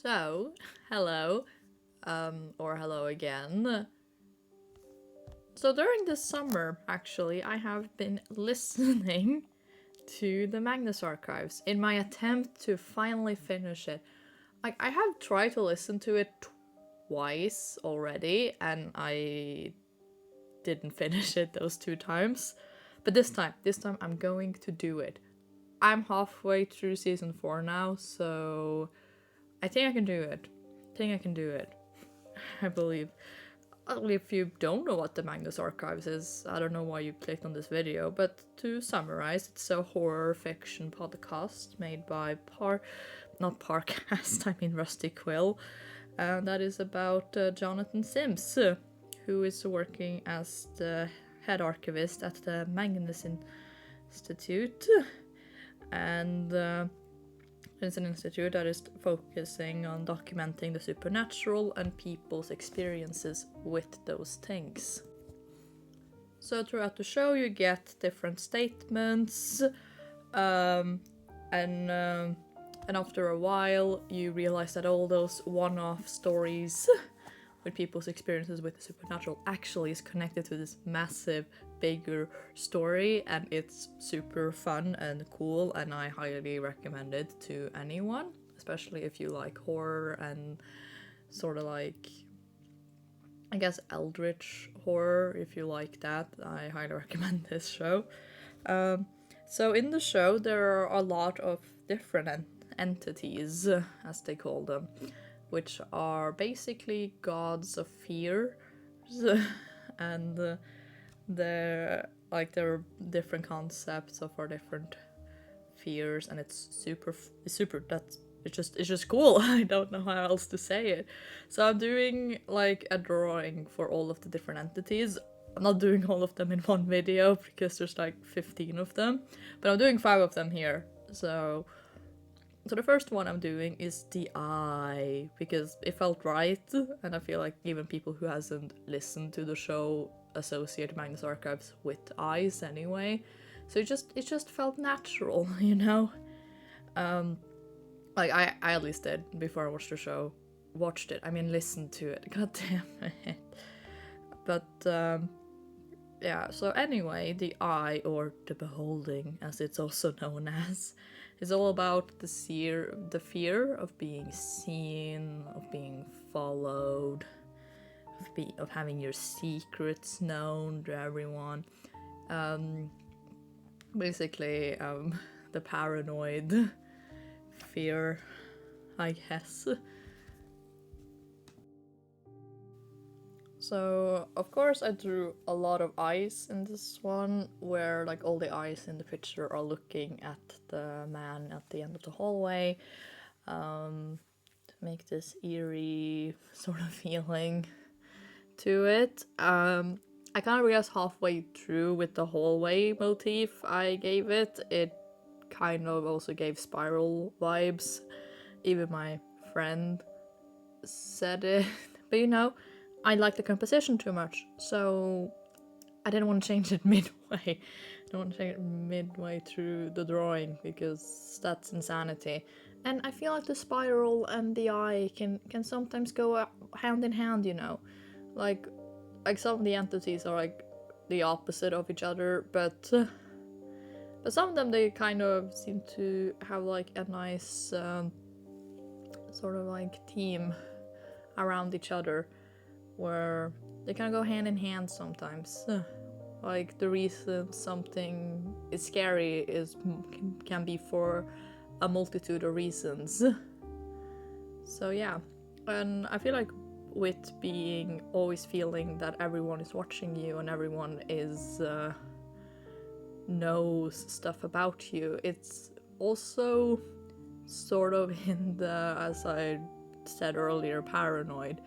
So, hello, or hello again. So during this summer, actually, I have been listening to the Magnus Archives in my attempt to finally finish it. I have tried to listen to it twice already, and I didn't finish it those two times. But this time I'm going to do it. I'm halfway through season 4 now, so I think I can do it. I believe. If you don't know what the Magnus Archives is, I don't know why you clicked on this video, but to summarize, it's a horror fiction podcast made by not Parcast, I mean Rusty Quill, and that is about Jonathan Sims, who is working as the head archivist at the Magnus Institute, and it's an institute that is focusing on documenting the supernatural and people's experiences with those things. So throughout the show you get different statements, and after a while you realize that all those one-off stories with people's experiences with the supernatural actually is connected to this massive, bigger story, and it's super fun and cool, and I highly recommend it to anyone, especially if you like horror and sort of like, I guess, eldritch horror. If you like that, I highly recommend this show. So in the show there are a lot of different entities, as they call them, which are basically gods of fear, and there are different concepts of our different fears, and it's super. It's just cool. I don't know how else to say it. So I'm doing like a drawing for all of the different entities. I'm not doing all of them in one video because there's like 15 of them, but I'm doing 5 of them here. So the first one I'm doing is the eye, because it felt right, and I feel like even people who hasn't listened to the show associate Magnus Archives with eyes anyway. So it just felt natural, you know? Like I at least did before I watched the show. Listened to it. God damn it. But yeah, so anyway, the eye, or the beholding as it's also known as, is all about the fear of being seen, of being followed, of having your secrets known to everyone. Basically, the paranoid fear, I guess. So, of course, I drew a lot of eyes in this one, where like all the eyes in the picture are looking at the man at the end of the hallway, to make this eerie sort of feeling to it. I kind of realized halfway through with the hallway motif I gave it, it kind of also gave spiral vibes. Even my friend said it, but you know, I like the composition too much, so I didn't want to change it midway. I don't want to change it midway through the drawing because that's insanity. And I feel like the spiral and the eye can sometimes go hand in hand, you know. Like some of the entities are like the opposite of each other, but some of them, they kind of seem to have like a nice sort of like team around each other, where they kind of go hand in hand sometimes. Like the reason something is scary can be for a multitude of reasons. So yeah, and I feel like with being always feeling that everyone is watching you and everyone is knows stuff about you, it's also sort of in the, as I said earlier, paranoid,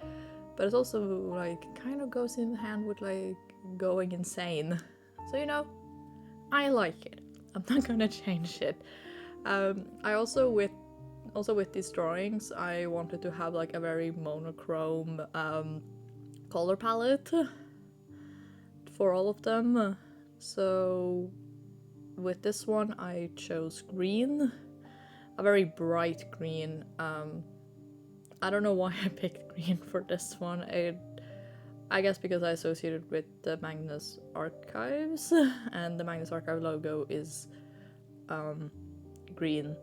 but it's also like kind of goes in hand with like going insane. So you know, I like it. I'm not gonna change it. I also with these drawings, I wanted to have like a very monochrome color palette for all of them. So with this one I chose green, a very bright green. I don't know why I picked green for this one. I guess because I associated with the Magnus Archives, and the Magnus Archive logo is green.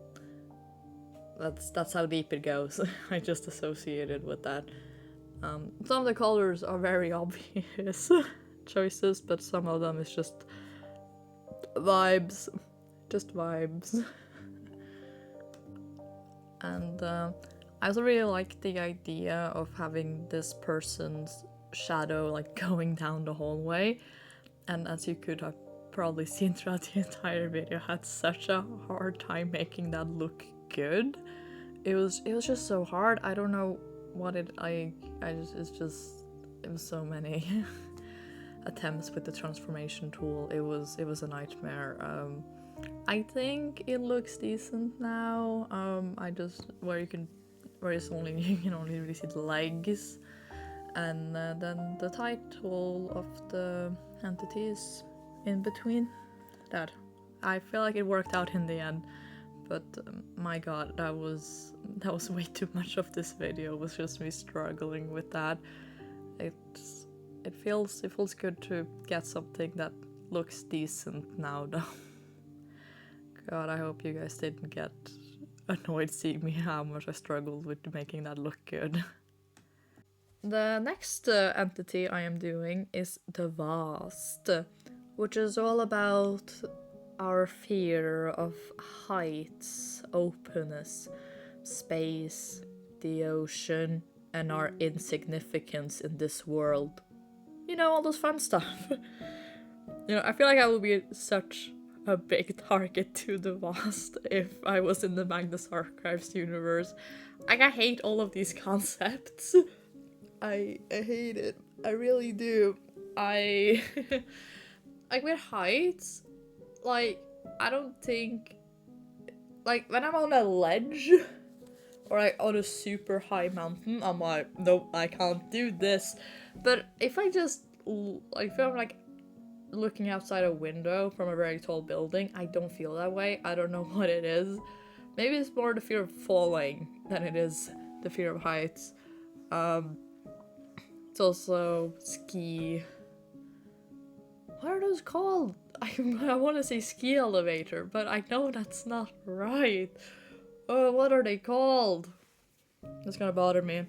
That's how deep it goes. I just associated with that. Some of the colors are very obvious choices, but some of them is just vibes. Just vibes. And I also really like the idea of having this person's shadow like going down the hallway. And as you could have probably seen throughout the entire video, I had such a hard time making that look good. It was just so hard. I don't know what it was so many attempts with the transformation tool. It was a nightmare. I think it looks decent now. I just where you can only really see the legs, and then the title of the entity is in between that. I feel like it worked out in the end, but my god, that was way too much of this video. It was just me struggling with that. It feels good to get something that looks decent now though. God, I hope you guys didn't get annoyed seeing me how much I struggled with making that look good. The next entity I am doing is the vast, which is all about our fear of heights, openness, space, the ocean, and our insignificance in this world. You know, all those fun stuff. I feel like I would be such a big target to the vast if I was in the Magnus Archives universe. Like, I hate all of these concepts. I hate it. I really do. Like, with heights, like, I don't think, like, when I'm on a ledge or like on a super high mountain, I'm like, nope, I can't do this. But if I just, like, if I'm like looking outside a window from a very tall building, I don't feel that way. I don't know what it is. Maybe it's more the fear of falling than it is the fear of heights. It's also ski. What are those called? I want to say ski elevator, but I know that's not right. Oh, what are they called? That's gonna bother me.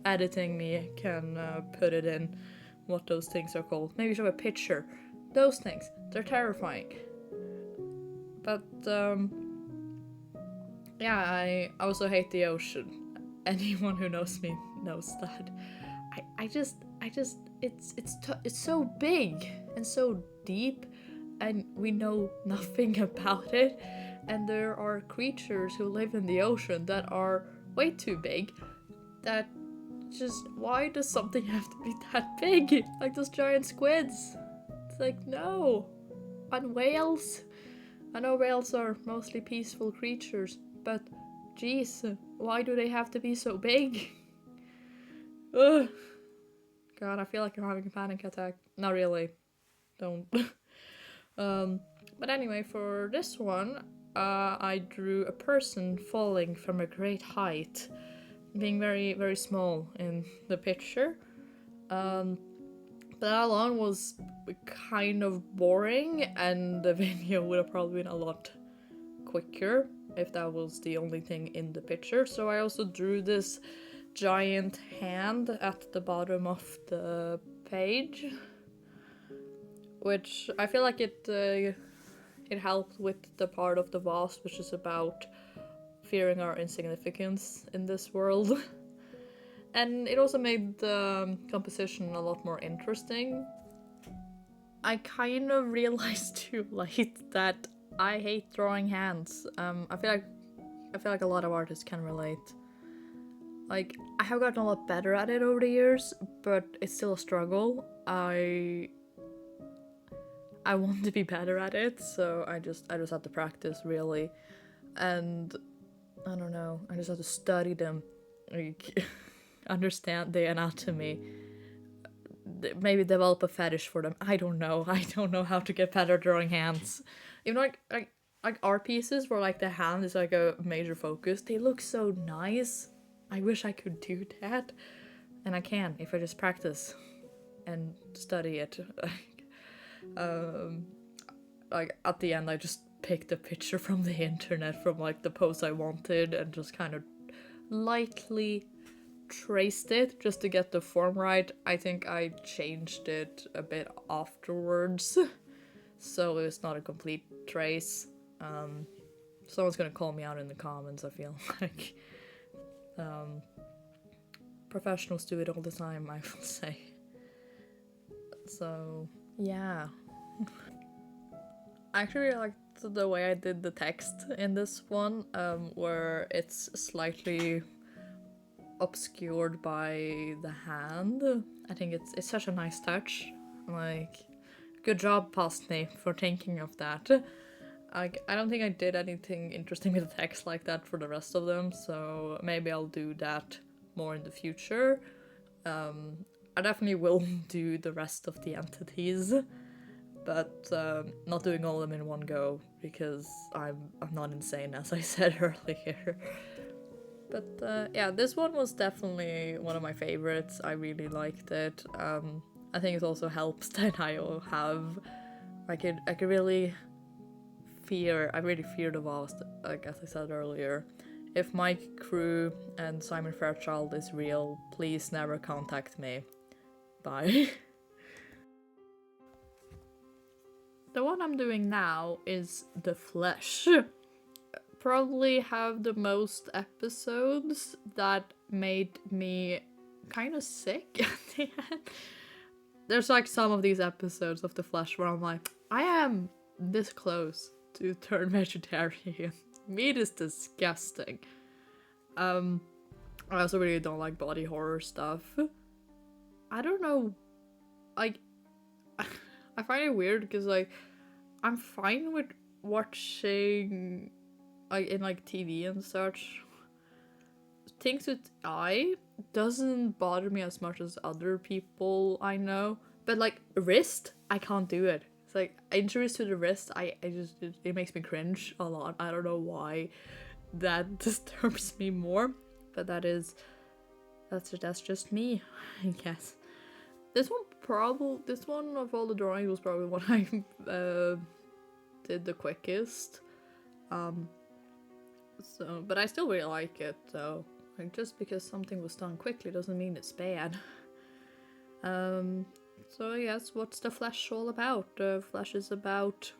Editing me can put it in what those things are called. Maybe show a picture. Those things, they're terrifying. But yeah, I also hate the ocean. Anyone who knows me knows that. It's so big and so deep, and we know nothing about it. And there are creatures who live in the ocean that are way too big. That just, why does something have to be that big? Like those giant squids. It's like, no. And whales. I know whales are mostly peaceful creatures, but jeez, why do they have to be so big? Ugh. God, I feel like I'm having a panic attack. Not really. Don't. But anyway, for this one, I drew a person falling from a great height, being very, very small in the picture. But that alone was kind of boring, and the video would have probably been a lot quicker if that was the only thing in the picture. So I also drew this giant hand at the bottom of the page, which I feel like it helped with the part of the vast which is about fearing our insignificance in this world. And it also made the composition a lot more interesting. I kind of realized too late that I hate drawing hands. I feel like a lot of artists can relate. Like, I have gotten a lot better at it over the years, but it's still a struggle. I want to be better at it, so I just have to practice, really. And I don't know, I just have to study them, like understand the anatomy, maybe develop a fetish for them. I don't know how to get better drawing hands. Even like art pieces where like the hand is like a major focus, they look so nice. I wish I could do that. And I can if I just practice and study it. Like at the end I just picked a picture from the internet from like the pose I wanted and just kind of lightly traced it just to get the form right. I think I changed it a bit afterwards, so it's not a complete trace. Someone's gonna call me out in the comments, I feel like. Professionals do it all the time, I would say. So, yeah. I actually really liked the way I did the text in this one, where it's slightly obscured by the hand. I think it's such a nice touch. Like, good job, Postney, for thinking of that. I don't think I did anything interesting with the text like that for the rest of them, so maybe I'll do that more in the future. I definitely will do the rest of the entities, but not doing all of them in one go because I'm not insane, as I said earlier. But yeah, this one was definitely one of my favorites. I really liked it. I think it also helps that I have I could really fear the vast, like as I said earlier. If Mike Crew and Simon Fairchild is real, please never contact me. Bye. The one I'm doing now is The Flesh. Probably have the most episodes that made me kind of sick at the end. There's like some of these episodes of The Flesh where I'm like, I am this close to turn vegetarian. Meat is disgusting. I also really don't like body horror stuff. I don't know, like, I find it weird because like I'm fine with watching like in like TV and such. Things with eye doesn't bother me as much as other people I know, but like wrist, I can't do it. It's like injuries to the wrist, I just it makes me cringe a lot. I don't know why that disturbs me more, but that's just me, I guess. This one of all the drawings was probably one I did the quickest. So, but I still really like it though. Like, just because something was done quickly doesn't mean it's bad. So yes, what's The Flesh all about? The Flesh is about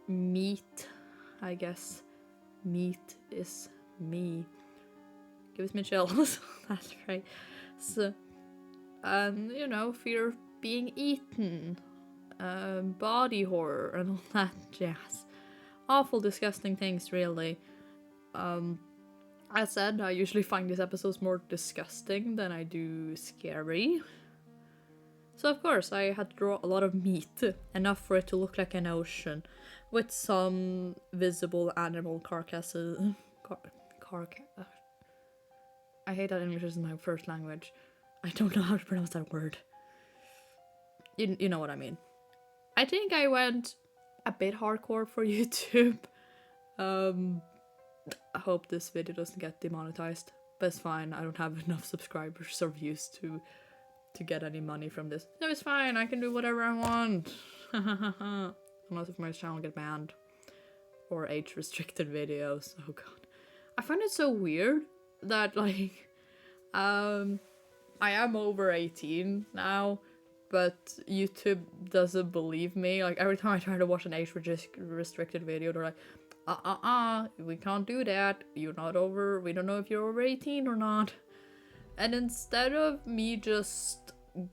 meat, I guess. Meat is me. Gives me chills. That's right. So, and you know, fear of being eaten, body horror, and all that jazz. Awful, disgusting things, really. As said, I usually find these episodes more disgusting than I do scary. So of course, I had to draw a lot of meat, enough for it to look like an ocean, with some visible animal carcasses. I hate that English isn't my first language. I don't know how to pronounce that word. You know what I mean. I think I went a bit hardcore for YouTube. I hope this video doesn't get demonetized, but it's fine. I don't have enough subscribers or views to get any money from this. No, it's fine. I can do whatever I want. Unless if my channel get banned or age restricted videos. Oh god, I find it so weird that like I am over 18 now, but YouTube doesn't believe me. Like every time I try to watch an age restricted video, they're like, we can't do that. You're not over. We don't know if you're over 18 or not. And instead of me just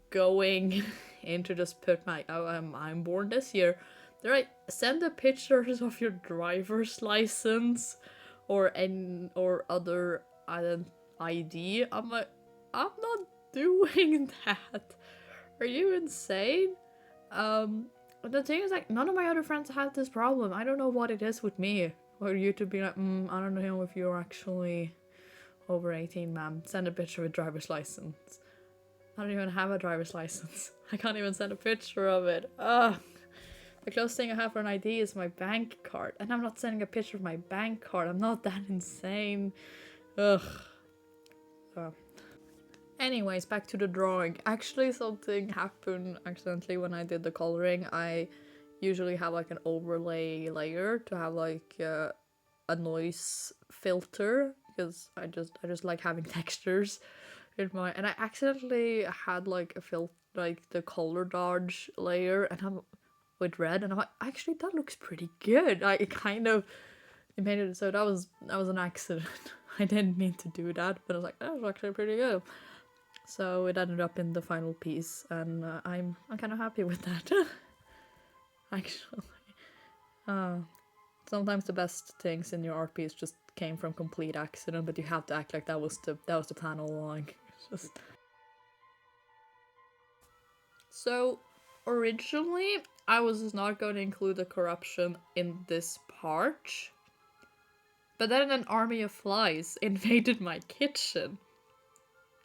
going in to just put my I'm born this year, they're like, send the pictures of your driver's license or other ID. I'm like, I'm not doing that. Are you insane? The thing is, like, none of my other friends have this problem. I don't know what it is with me. Or you to be like, I don't know if you're actually over 18, ma'am. Send a picture of a driver's license. I don't even have a driver's license. I can't even send a picture of it. Ugh. The closest thing I have for an ID is my bank card. And I'm not sending a picture of my bank card. I'm not that insane. Ugh. Anyways, back to the drawing. Actually, something happened accidentally when I did the coloring. I usually have like an overlay layer to have like a noise filter, because I just like having textures in my, and I accidentally had like like the color dodge layer and I'm with red, and I'm like, actually that looks pretty good. I it made it so that was an accident. I didn't mean to do that, but I was like, that was actually pretty good. So it ended up in the final piece, and I'm kind of happy with that. Actually, sometimes the best things in your art piece just came from complete accident, but you have to act like that was the plan all along. Just... So originally, I was not going to include the corruption in this part, but then an army of flies invaded my kitchen,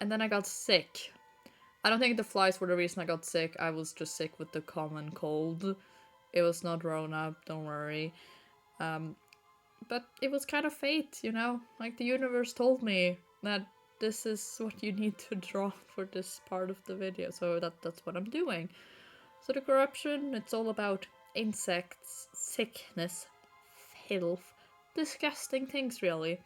and then I got sick. I don't think the flies were the reason I got sick. I was just sick with the common cold. It was not Rona, don't worry. But it was kind of fate, you know? Like, the universe told me that this is what you need to draw for this part of the video, so that's what I'm doing. So the corruption, it's all about insects, sickness, filth, disgusting things, really.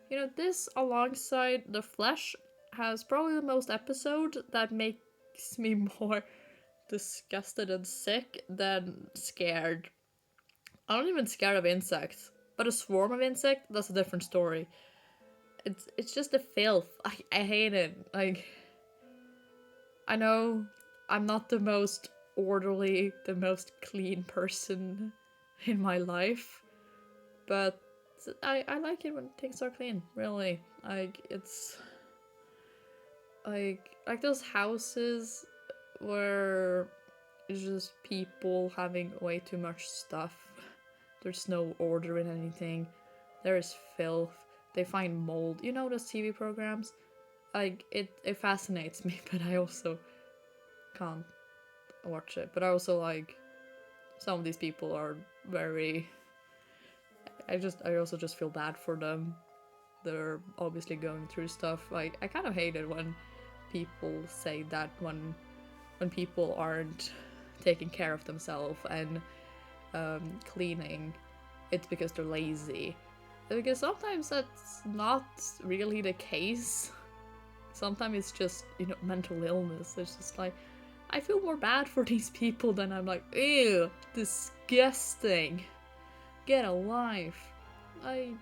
You know, this alongside the flesh has probably the most episode that makes me more disgusted and sick than scared. I'm not even scared of insects, but a swarm of insects, that's a different story. It's just the filth. I hate it. Like, I know I'm not the most orderly, the most clean person in my life, but I like it when things are clean, really. Like, it's like those houses where it's just people having way too much stuff. There's no order in anything. There is filth. They find mold. You know those TV programs? Like, it fascinates me, but I also can't watch it. But I also like, some of these people are very... I also just feel bad for them. They're obviously going through stuff. Like, I kind of hate it when people say that when people aren't taking care of themselves and cleaning, it's because they're lazy. Because sometimes that's not really the case. Sometimes it's just, you know, mental illness. It's just like, I feel more bad for these people than I'm like, ew, disgusting. Get a life. Like,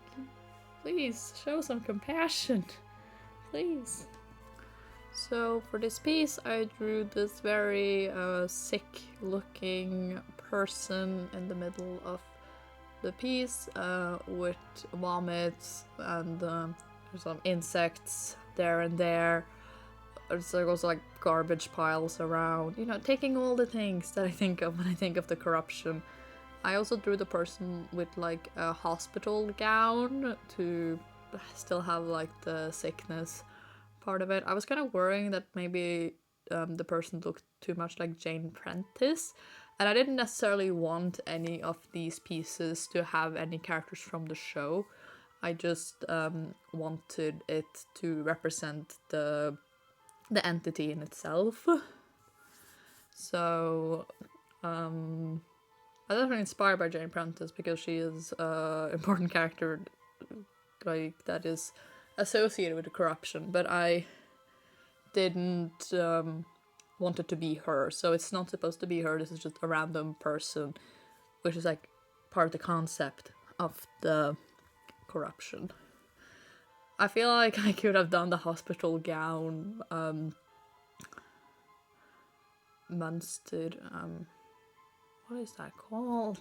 please, show some compassion. Please. So for this piece, I drew this very sick-looking person in the middle of the piece with vomit and some insects there and there. There's also like garbage piles around, you know, taking all the things that I think of when I think of the corruption. I also drew the person with like a hospital gown to still have like the sickness part of it. I was kind of worrying that maybe the person looked too much like Jane Prentice, and I didn't necessarily want any of these pieces to have any characters from the show. I just wanted it to represent the entity in itself. So I was definitely inspired by Jane Prentice because she is an important character, like, that is associated with the corruption, but I didn't want it to be her, so it's not supposed to be her. This is just a random person, which is like part of the concept of the corruption. I feel like I could have done the hospital gown monster, what is that called?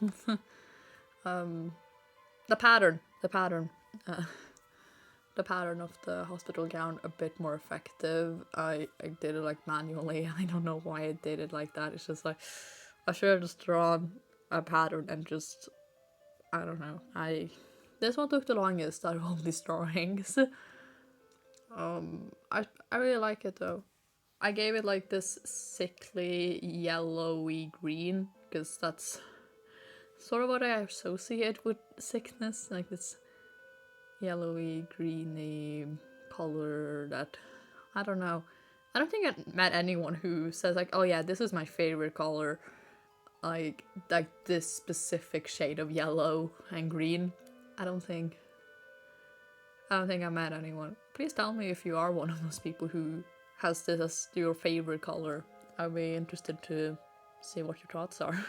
The pattern of the hospital gown a bit more effective. I did it like manually. I don't know why I did it like that. It's just like, I should have just drawn a pattern and just, I don't know. This one took the longest out of all these drawings. I really like it though. I gave it like this sickly yellowy green because that's sort of what I associate with sickness, like this yellowy, greeny color that I don't know. I don't think I've met anyone who says like, oh yeah, this is my favorite color. Like this specific shade of yellow and green. I don't think I met anyone. Please tell me if you are one of those people who has this as your favorite color. I'd be interested to see what your thoughts are.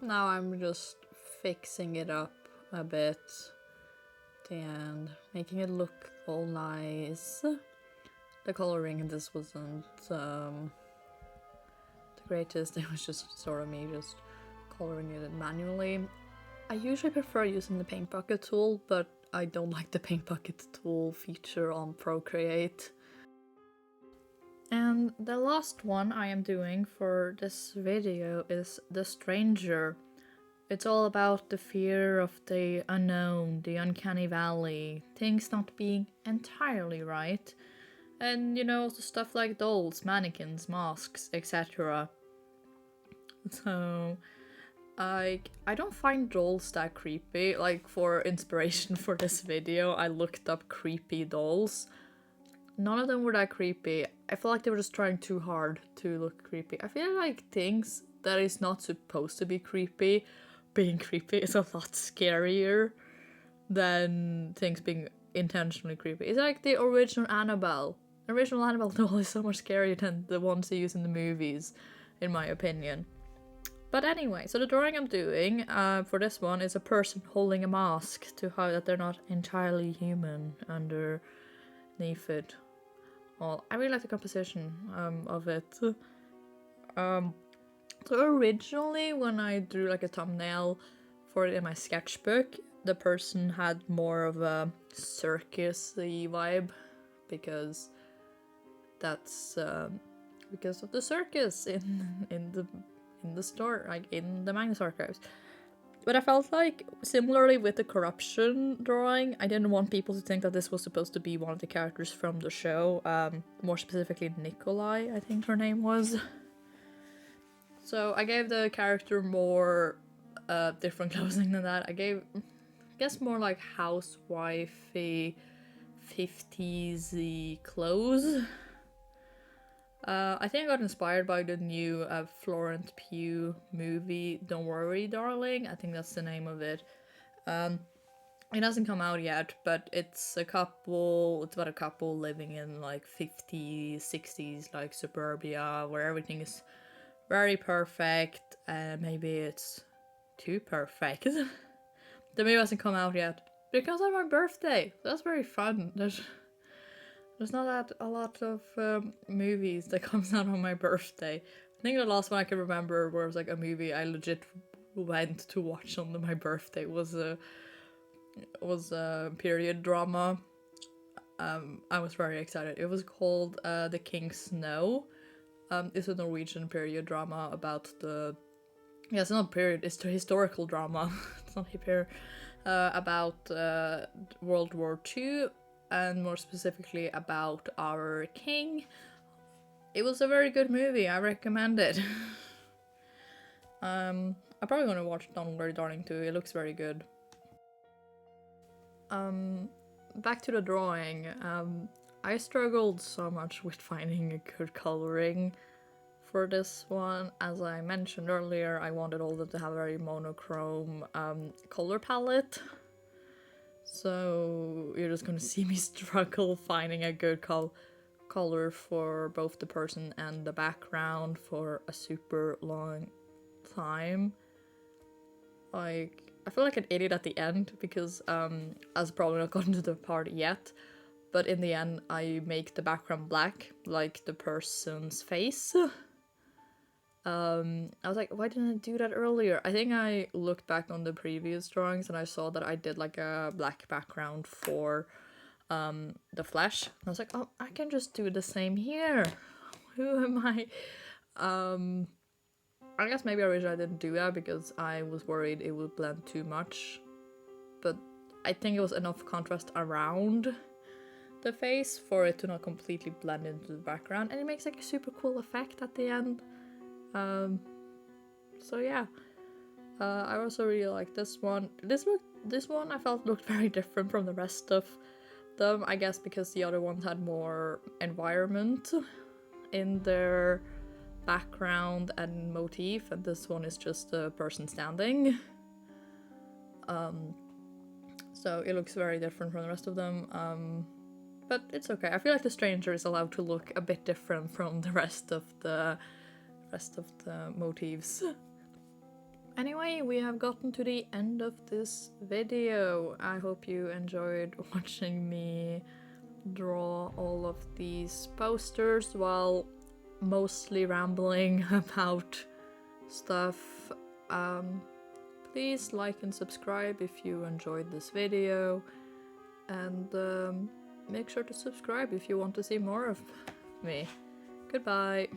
Now I'm just fixing it up a bit at the end, making it look all nice. The coloring in this wasn't the greatest. It was just sort of me just coloring it manually. I usually prefer using the paint bucket tool, but I don't like the paint bucket tool feature on Procreate. And the last one I am doing for this video is The Stranger. It's all about the fear of the unknown, the uncanny valley, things not being entirely right. And you know, stuff like dolls, mannequins, masks, etc. So I don't find dolls that creepy. Like, for inspiration for this video, I looked up creepy dolls. None of them were that creepy. I feel like they were just trying too hard to look creepy. I feel like things that is not supposed to be creepy, being creepy is a lot scarier than things being intentionally creepy. It's like the original Annabelle. The original Annabelle doll is so much scarier than the ones they use in the movies, in my opinion. But anyway, so the drawing I'm doing for this one is a person holding a mask to hide that they're not entirely human underneath it. Well, I really like the composition of it. So originally, when I drew like a thumbnail for it in my sketchbook, the person had more of a circus-y vibe, because that's because of the circus in the store, like in the Magnus Archives. But I felt like, similarly with the corruption drawing, I didn't want people to think that this was supposed to be one of the characters from the show, more specifically Nikolai, I think her name was. So I gave the character more different clothing than that. I guess more like housewifey 50s-y clothes. I think I got inspired by the new Florence Pugh movie, Don't Worry Darling. I think that's the name of it. It hasn't come out yet, but it's about a couple living in like 50s, 60s, like suburbia, where everything is very perfect, and maybe it's too perfect. The movie hasn't come out yet, but it comes out on my birthday. That's very fun. There's not a lot of movies that comes out on my birthday. I think the last one I can remember was like a movie I legit went to watch on my birthday was a period drama. I was very excited. It was called The King's Snow. It's a Norwegian period drama about it's not period, it's the historical drama. It's not period. About World War II. And more specifically about our king. It was a very good movie. I recommend it. I'm probably gonna watch Don't Worry Darling too. It looks very good. Back to the drawing. I struggled so much with finding a good coloring for this one. As I mentioned earlier, I wanted all of them to have a very monochrome color palette. So you're just gonna see me struggle finding a good color for both the person and the background for a super long time. Like, I feel like an idiot at the end because as probably not gotten to the part yet, but in the end I make the background black, like the person's face. I was like, why didn't I do that earlier? I think I looked back on the previous drawings and I saw that I did like a black background for the flesh. And I was like, oh, I can just do the same here. Who am I? I guess maybe I wish I didn't do that because I was worried it would blend too much. But I think it was enough contrast around the face for it to not completely blend into the background. And it makes like a super cool effect at the end. So yeah, I also really like this one. This one I felt looked very different from the rest of them, I guess because the other ones had more environment in their background and motif, and this one is just a person standing. So it looks very different from the rest of them, but it's okay. I feel like the stranger is allowed to look a bit different from the rest of the motifs. Anyway, we have gotten to the end of this video. I hope you enjoyed watching me draw all of these posters while mostly rambling about stuff. Please like and subscribe if you enjoyed this video, and make sure to subscribe if you want to see more of me. Goodbye!